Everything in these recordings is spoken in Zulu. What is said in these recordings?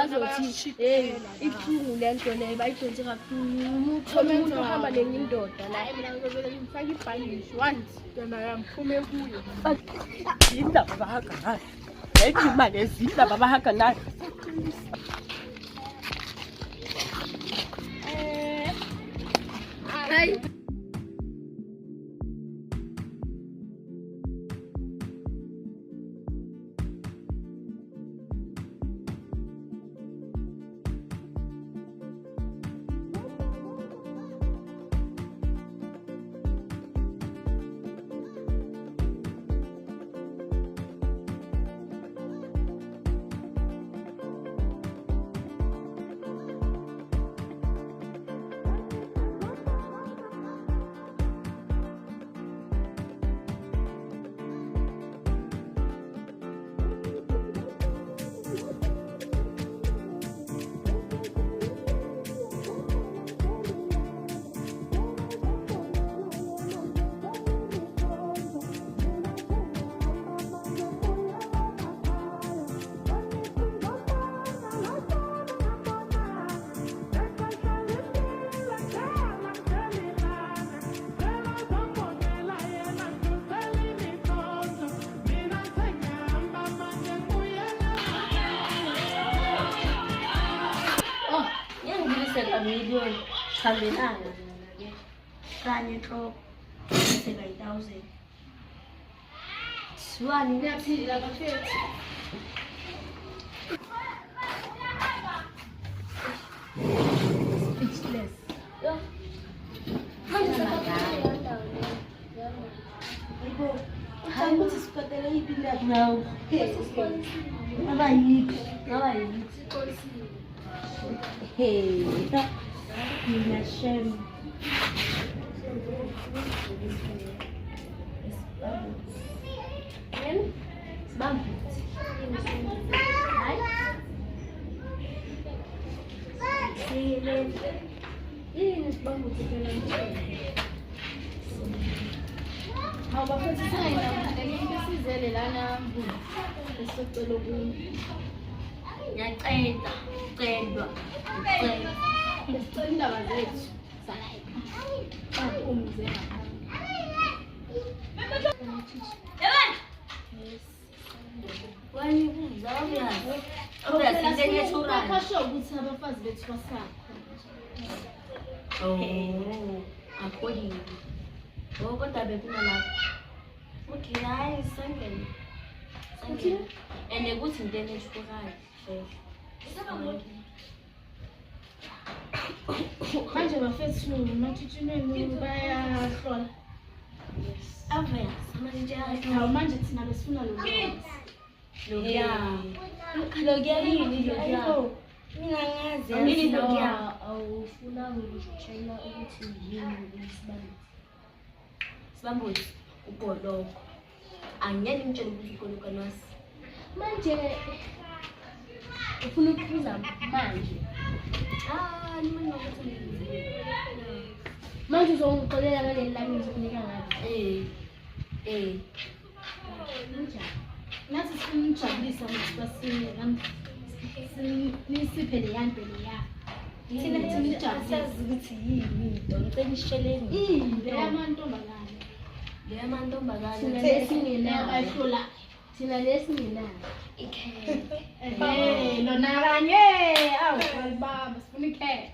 bazothi ibuhlungu lento leyo bayidonse kakhulu umuntu ohamba nenye indoda la mina ngizovela ngifake ibhandishi once yona yangiphume kuyo indaba bahaka nayo ethi imali ezindaba bahaka nayo hayi video khambelana ke kanye enhloko bese ka 1000 siwani ngiyaphila bafethu speechless yo hayi ukuthi siphatele ipila now abayiki hey mina shem How about the sign? This is a lana. ngiyacela cedwa indaba zethu akasho ukuthi abafazi bethu basapha according kodwa bekuna lapho okay hayi sangene and ukuthi into eneshukurayo manje bafethu matshitshimeni bayahlola manje thina besifuna lokuya yini mina ngazi awufuna ukutshela ukuthi yini sibambuzi ugoloko angiyeni ngitshela ukuthi ugoloko nasi manje ufuna ukubuza manje manje uzongixolela ngaleli lami ngizokunika ngathi nathi sifuna ukujabulisa nisiphe leyanto leya thina sinijabulisa ukuthi yini into ngicela isheleni leyamantombazane lesingenayo thina lesingenayo lona kanye baba sifuna ikhe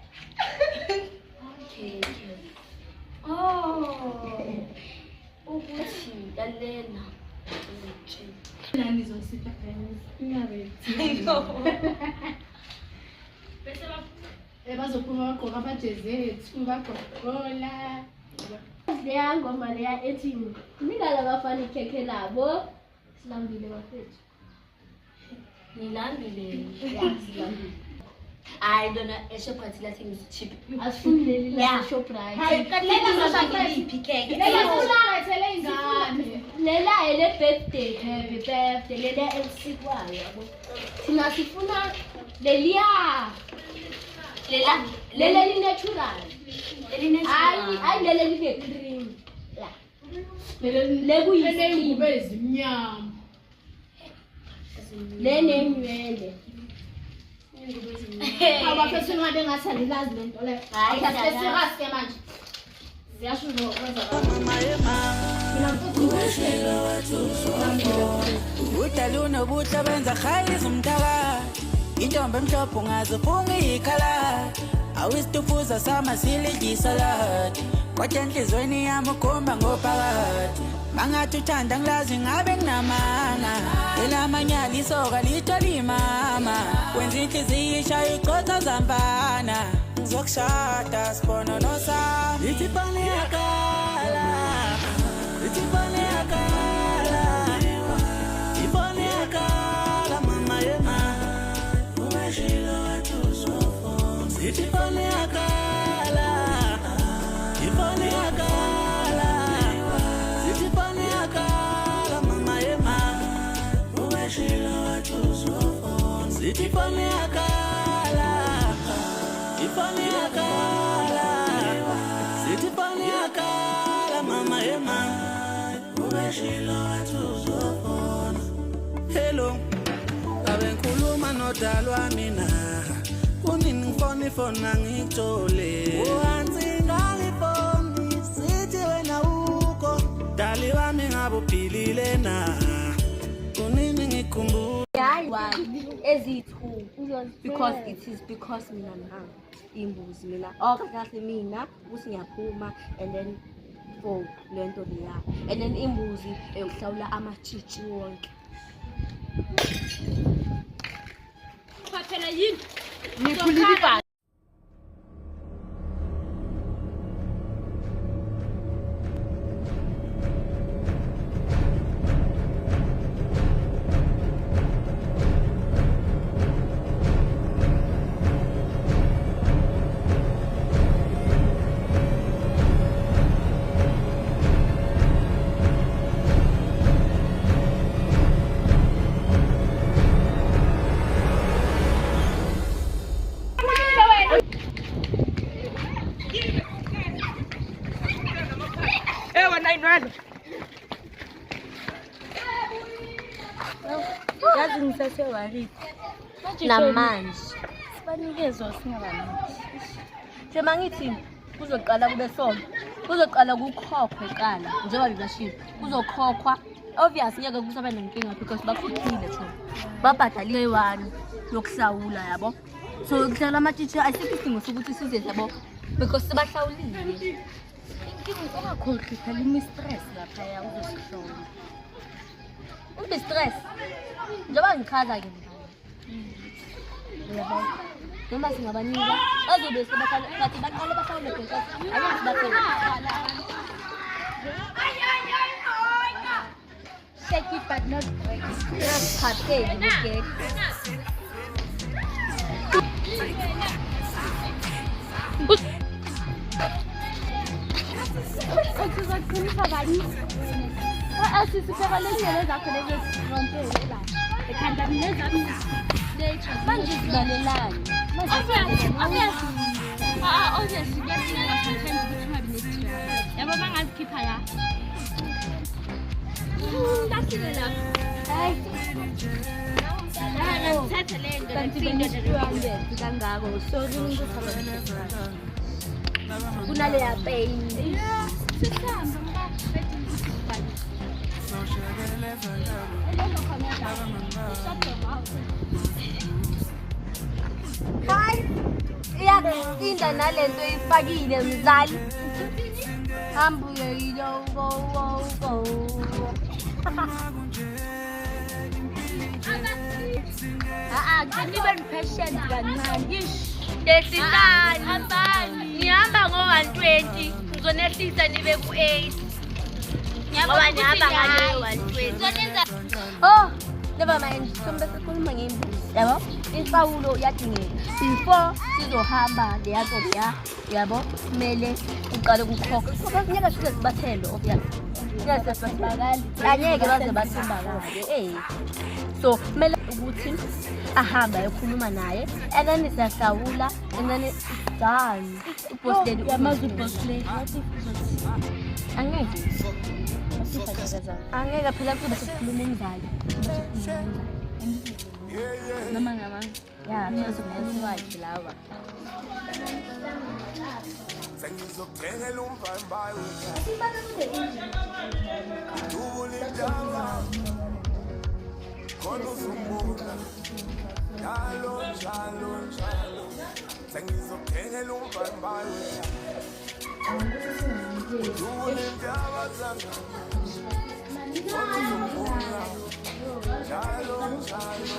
ukuthi lalela nani zosipha bese bazophuma bagqoka amajezi ethu bagogola leya ngoma leya ethi ningala bafana ikhekhe labo silambile bafethu nilambile silambile I don't know eShoprite la things cheap asifuni leli la Shoprite lela Shoprite cake lela ele birthday happy birthday lela MC kwayo yabo thina sifuna lelia lela li natural ay lela li cream la le kuyisipho ezimnyama le nenywele Awubafethu ngabe ngathandi kazi lento le. Hayi, serious ke manje. Ziyasho ukwenza udala unobuhle benza khayisa umthakathi intombi emhlophe ungazifunga ikhala awusitufuza samasilikisalathi kodwa enhlizweni yami ukhomba ngophakathi mangathi uthanda ngilazi ngabe nginamanga elamanyala isoka lithola imama wenza inhliziyo ishaya icotha zamfana ngizokushada sibona nosami ithi fane yakala ithi fane yakala ifane yakala mama yema umashilo watusofo ithi fane yakala ifane yakala ithi fane yakala mama yema umashilo watusofo ithi fane yakala ifane yakala sithi fane yakala mama yema ubeshilo wathuzofona hello abe ngikhuluma nodalwa mina kunini ngifone ifona ngithole uhansi ngalifoni sithi wena ukho dali wami ngabe uphilile na kunini ngikhumbula ezithu because it is because mina nami imbuzi mina kahle mina ukuthi ngiyaphuma and then for lento leya and then imbuzi eyokuhlawula amatshitshi wonke phela yini ngikhulile yazi ngisasewari namanje sibanikezwe singabaniki njengoba ngithi kuzoqala kube sona kuzoqala kukhokhwe qala njengoba bebashilo kuzokhokhwa obvious ngeke kusaba nenkinga because bakhokhile thina babhadalile 1 yokuhlawula yabo so kuhlala amatshitshi asikho isidingo sokuthi size yabo because sibahlawulile inkinga ongakhokhi phela imistress lapha ya uzosihlola ube stress njengoba ngichaza ke yabo noma singabanika azobe sebakhale bathi baqale bahlawule because ake sibathele shake it but not break just partake you get Uzoqinisa bani? Asisifika lezi zakho lezi fronte la. Ekhanda nezami manje sibalelani obviously kuyadinga sometimes ukuthi ungabi ne-stress yabo bangazikhipha la ngafile lapho hayi ngithathe le nto kanti bengihlwande kangako sorry ngikuthaba kunaleya pain sisihamba hayi iyakusinda nalento ifakile mzali hambuye yilo go Nibe patient kancane. Desitani ngihamba ngo120 ngizonehlisa nibe ku8 ngoba ngihamba ngale 120 oh never mind sombe sikhuluma ngembuzi yabo insawulo yadingeka before sizohamba leyato leya yabo kumele uqale ukukhokha ngoba kunyaka sibathelo obviously ngeke sibakali angeke baze bathimbakale so kumele ukuthi ahamba ekhuluma naye and then siyahlawula and then it's done upost lady yamazi upost lady angeke phela kuba sesikhuluma umdlalo Noma ngama. Ya, mase kwakhe lawa. Sengizokuthengela umbhambayo. Khona uzumbuka. Njalo njalo njalo. Sengizokuthengela umbhambayo. Ndaba zanga. Khona uzumbuka. Njalo njalo njalo.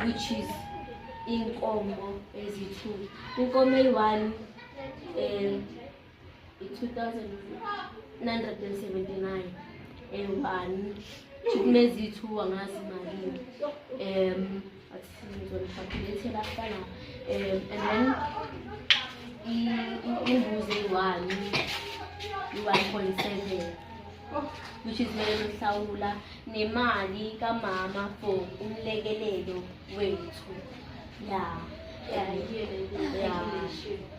Which is inkomo ezithu inkomo eyi-1 2,979 eyi-1 kunezithu angazi malini athizolifabulethela afana and then imbuzi eyi-1 i-1.7 which is mele mhlawula nemali kamama for umlekelelo wethu. Yeah.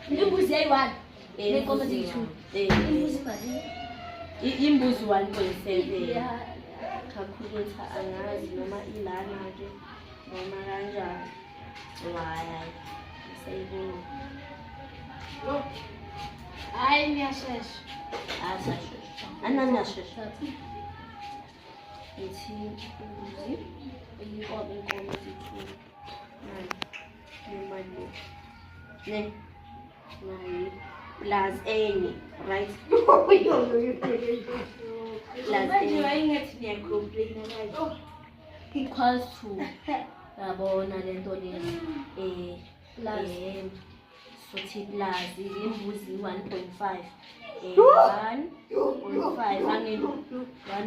Imbuzi eyi-1 nenkomo eziyi-2. Imbuzi malini? Imbuzi 1.7. Calculator angazi noma ilana nje noma kanjani. Hayi. Sayibona. Hayi ngiyashesha. Asashesha. Ananashesha. Ithi imbuzi inkomo ezithu. Nemali. Ne. Nayi. Plus enye, right? Equals to yabona lento le so thi plus imbuzi 1.5 1.5 angeni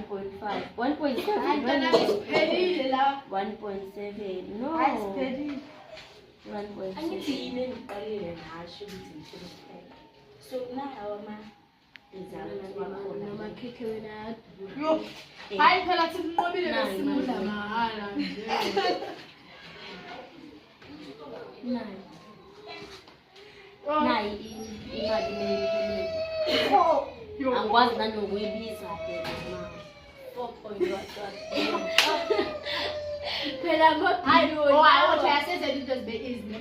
1.5 Ayiphelile la. 1.7 no Ayiphelile. 1.7 angithi yini engiqalile ngasho ukuthi ngisheshe so nawo ama Noma khekhe wena. Yo. Hayi phela sikunqobile lesimudla mahala nje. nayi imali leyo angikwazi nanokuyibiza ke mama 4.1 Phela hayi owathi yasenza into zibe easy.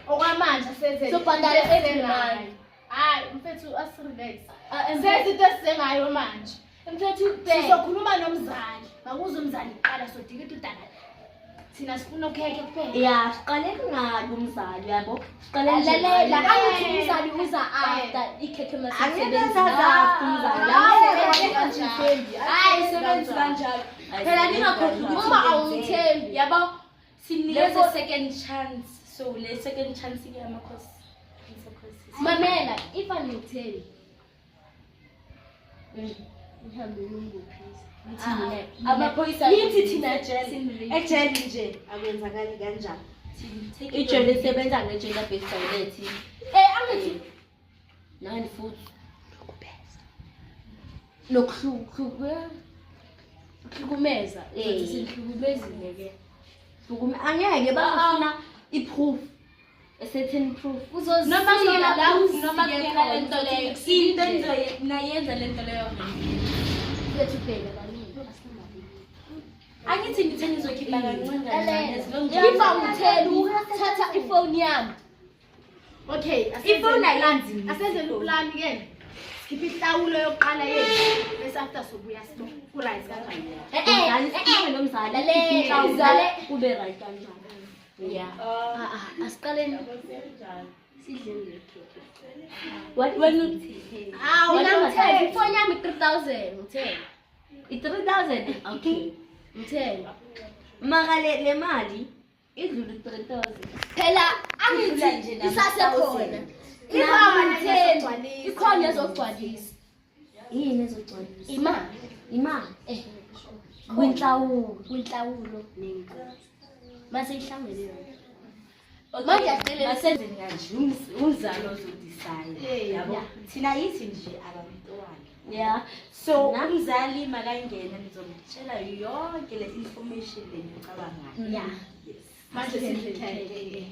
Okwamanje senze so bhandala ezimali. Hayi mfethu asirelax. Senze into esizengayo manje. Mfethu sizokhuluma nomzali. Ngakuza umzali uqala sodika udala. Sina sifuna ukheke kuphela. Yeah, siqale ngalo umzali yabo. Siqale Lalela angithi umzali uza after ikhekhe Angisebenza umzali. Hayi sebenza kanjalo. Phela ningakhohlwa uma awumthembi yabo sinikeza second chance so le second chance iyama cause mamela if angitheli ngihambe ngumbuphisa amaphoyisa yithi thina ejele nje akwenzakali kanjani ijele isebenza ngejele based toilet. angithi Nani futhi nokuhlukumeza sihlukumezile ke angeke bafuna i-proof a certain proof noma kuyena lento leyo into nayenza lento leyo lethu bheka kaningi angithi ngithe ngizokhipha kancane ifa ngithela uthatha ifoni yami okay ifoni ayenzi asenzele uplan ke Khipha ihlawulo yokuqala yethu bese after sobuya sibo ku-right kanjani. Umzali ube right kanjani. Yeah. Asiqaleni. Sidleni. What when unamthe phone yami 3000 ngithe. 3000 okay. Ngithe. Maka le mali idlule 3000. Phela angithi isasekhona. Ikhona ezogcwalisa. Yini ezogcwalisa? Imali. Kwinhlawulo ningi. Mase ihlangene yona. Manje asenzeni kanje umzalo ozodecide yabo. Thina yithi nje abantwana. Yeah. So umzali makangena nizomtshela yonke le information lenicabanga. Yeah. Manje sithele.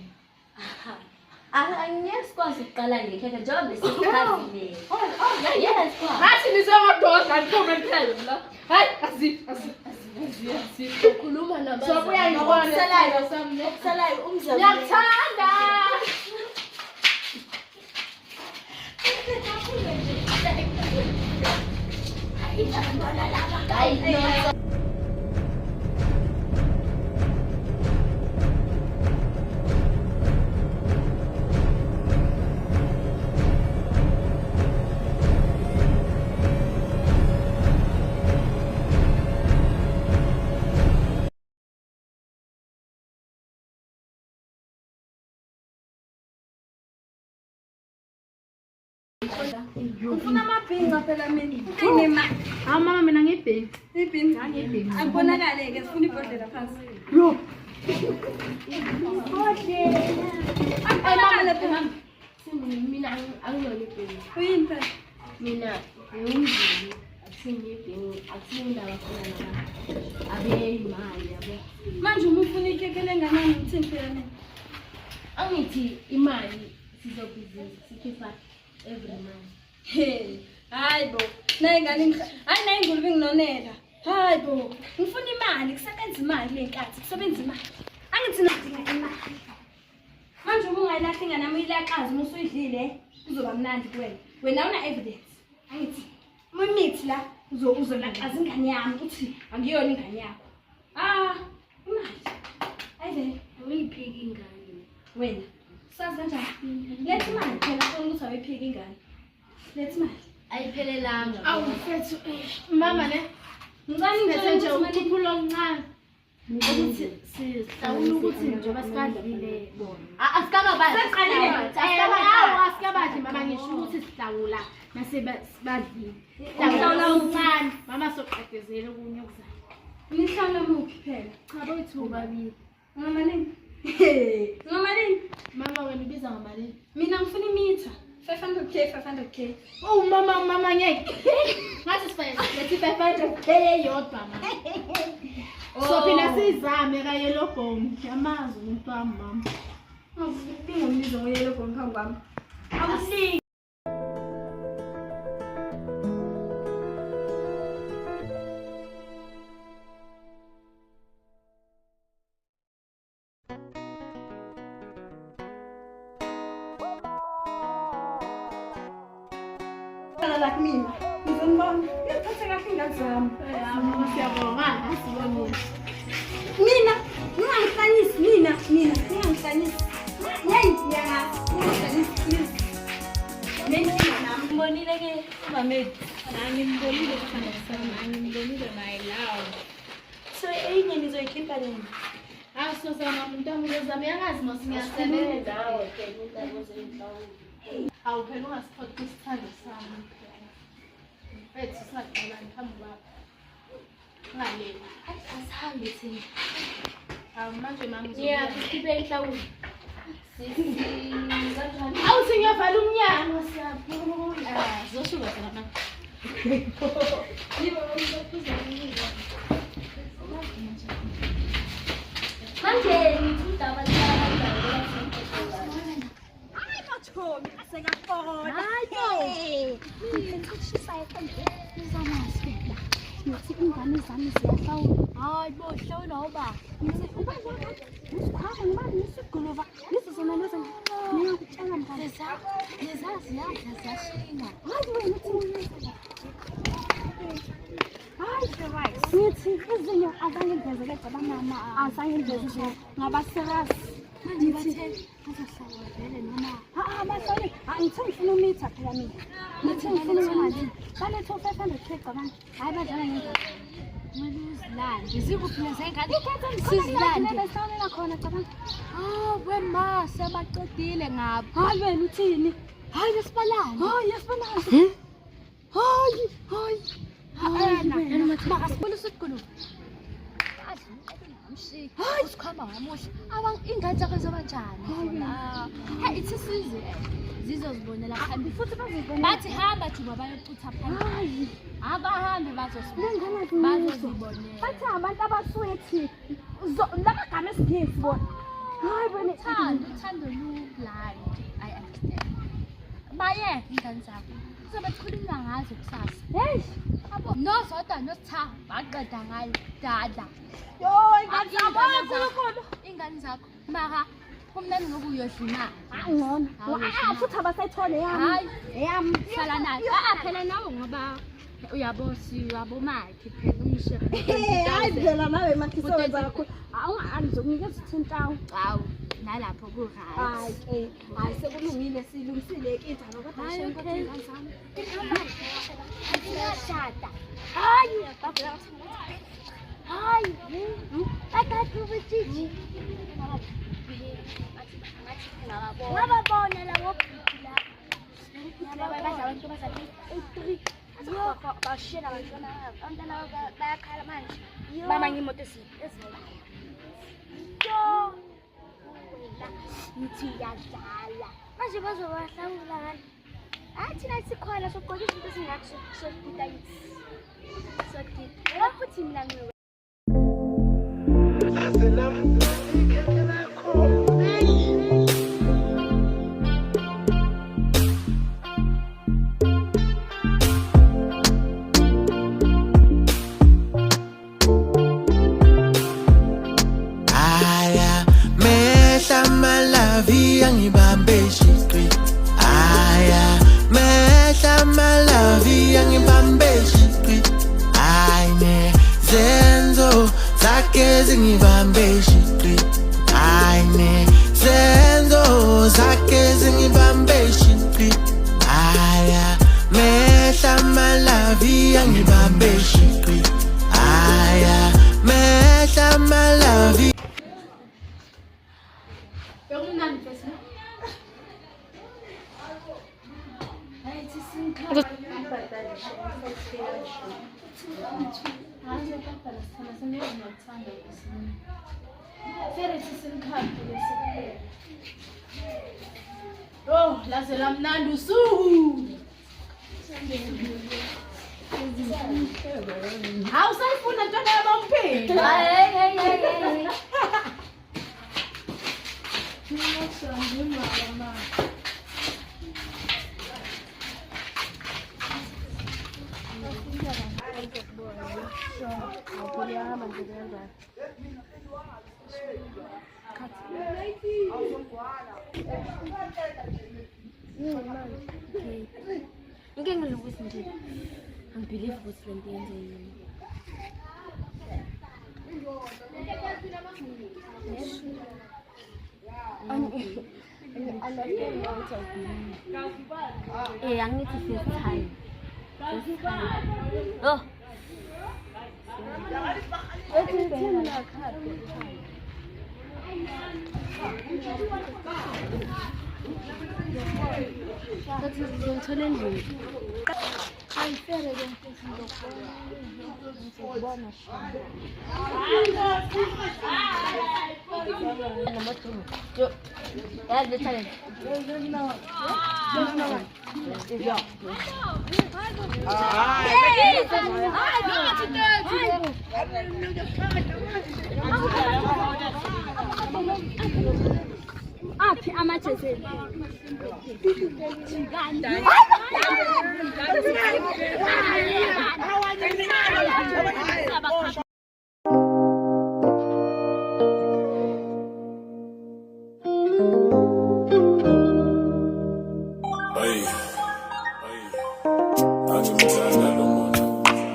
Angiyakwazi ukuqala ngekhetha njengoba besikhathile. Yes, ngathi nisengododa nikhomethele la. Hayi asikhuluma nabantu. Sobuya ngibona okusalayo umzali. Ngiyakuthanda. Hayi. Ufuna amabhinga phela mina. Mama mina ngibhinga. Ibhinga ngibhinga. Akubonakale ke sifuna ibhodlela phansi. Yo. Ibhodlela. Mama lapha. Mina angiyona ibhinga. Uyini phela? Mina ngiyumzulu. Akusingibhinga, akusindaba khona nabantu. Abe imali yabo. Manje umufuna ikekele nganani uthini phela? Angithi imali sizobhizinisi sikhipha every month. Hey, hayibo. Nayingane hayi nayingulube nginonela. Hayibo. Ngifuna imali, kusebenza imali lenkathi, kusebenza imali. Angithi nodinga imali. Manje uma ungayilahla ingane nami uyilaqaza uma usuyidlile, kuzoba mnandi kuwena. Wena una evidence. Angithi umithi la uzolaqaza ingane yami uthi angiyona ingane yakho. Imali. Hayibe, uyiphika ingane. Wena sazi kanjani? Lethi imali phela ukuthi ayiphika ingane. Lethi imali ayiphelelanga. Awufethu mama ne. Ngicela ngithe nje ukuphulo okuncane. Ukuthi sihlawula ukuthi njengoba sikadlile bona. Asikababali. Asikabadli mama ngisho ukuthi sihlawula mase badlile. Sihlawula umncane. Mama soqedezela okunye okuzayo. Nihlawula muphi phela? Cha boyithu babili. Ngamalini? Ngamalini? Mama wena ubiza ngamalini? Mina ngifuna imitha. 500k. Oh mama ngeke. Ngathi sifanye lethi 500k eyodwa mama. So phela sizame ka yellow bomb. Yamazi umuntu wami mama. Ngingumbizo ngo yellow bomb phambi kwami. Awusingi. Like mina. Ngizonibona. Ngiphathe kahle ingane zami. Mama siyabonga. Asibonile. Mina, ningangihlanisi mina, ningangihlanisi. Ngiyangihlanisi. Nendima nami. Ngibonile ke umamedi. Ngimbonile kuthanda sami. Ngimbonile my love. So enye nizoyikhipha nini? Sozama umuntu amulezami yangazi masingiyasebenza nawe ke indaba zezinhlawulo. Awuphela ungasiphothi isithando sami. Ethi saqala ngaphambi kwakho. Ngaleli. Asihambe thina. Manje mama sikhiphe inhlawulo. Kanjani? Awuthi ngiyavala umnyango siyaphula. Zoshuka phela mama. Yibo ngizokuzwa. Manje ngithudaba Thomi asekafona. Hayi. Ngikushisa ekhanda. Uzamazi. Ngithi ingane zami ziyahlawula. Hayi bo hlawula uba. Ngithi uba ngisikhwama ngibani ngisiguluva. Ngizizona lezi ngiyakutshela mngani Ngezazi yadla ziyashinga. hayi wena ngithi izinyo azange ngiveze cabanga azange ngiveze ngabaserasi ngithi azohlala vele noma abahlale ngithe ngifuna umitha phela mina ngithe ngifuna imali balethe 500 cabanga hayi badlala ngendlela Uzilande. Zikuphi lezi ngane? sizilande besawela khona cabanga Wema sebaqedile ngabo. hayi wena uthini Hayi esibalani. hayi yasibalani hayi Makasibona usikhulu. Hayi usikhamba ngamuhle. Ingane zakho zobanjani? Hayi ithi size zizozibonela phambi futhi bazibona. Bathi hamba thuba bayocutha phambi. Abahambi bazozibonela. bathi abantu abaswethi labagama esigesi bona hayi wena Uthando lu-blind. I understand. Baye ingane zakho. Sebekhuluma ngazo kusasa. hey Abo nozodwa nositha baqeda ngayo dada. Ingane zakho mara kumnandi ngoku uyodlina. ngcono futhi abasayithole Hayi yami hlala nayo. Phela nawe ngoba uyabo makhe phela umshebe. hayi phela nawe mathisewenza kakhulu awungani zokunikeza 10,000 Hawu nalapho ku-right. hayi ke hayi sekulungile silungisile inkinga kodwa Hayi, shenko okay. ingane zami Ngiyashada. hayi hayi akade ubutshiji ngababona labo bashiyela abantwana bayakhala manje bamanye imoto ngithi iyadlala manje bazobahlawula ngani hayi thina sikhona sokugqoka izinto ezingathi sokudida yithi sokudida futhi mina ngiwe Aya, mehla malavi angibambe street. Aya, mehla malavi angibambe street. Ayne zenzo zakhe zingibambe street. Ayne zenzo zakhe zingibambe street. Aya, mehla malavi angibambe street. Aya, mehla malavi. Oh, laze lamnandi usuku. Awusayifuna ntwana yabamphela. Hey. Inkinga lokuthi nje angibelieve ukuthi lento yenzekile. Angithi siyasithanda. Oh. Kathi ngithola endlini. ayifere ke mfethu ngizokubona Yazi talent. aphi amathezeli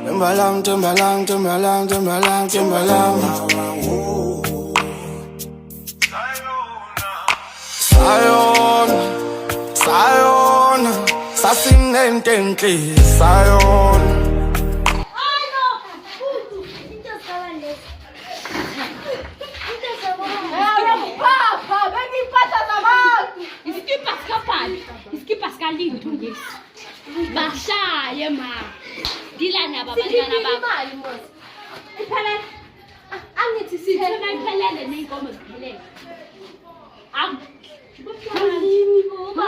Timbaland, Timbaland, Timbaland, Timbaland, Timbaland. Sayona, Sayona, sasinententli, Sayona. Iskipa sikapani, iskipa sikalinto lesi. Bashaye ma. Dilana babantwana bakho. Iphelele. Angithi sithela iphelele neinkomo ziphelele. Yini ngoba?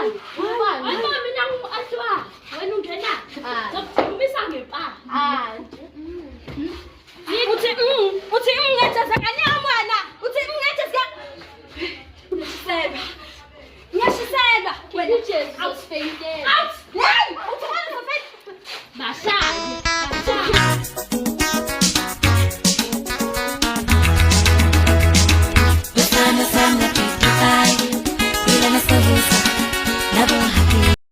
Ayima mina ngimu-atwa. Wena ungena. Zokukhulumisa ngepa. Uthi ngingetheza kanyamana. Uthi ngingetheza. Ngiyashiselwa. Wena out fainted. Out. Hey! Uthi wena fainted. Basha.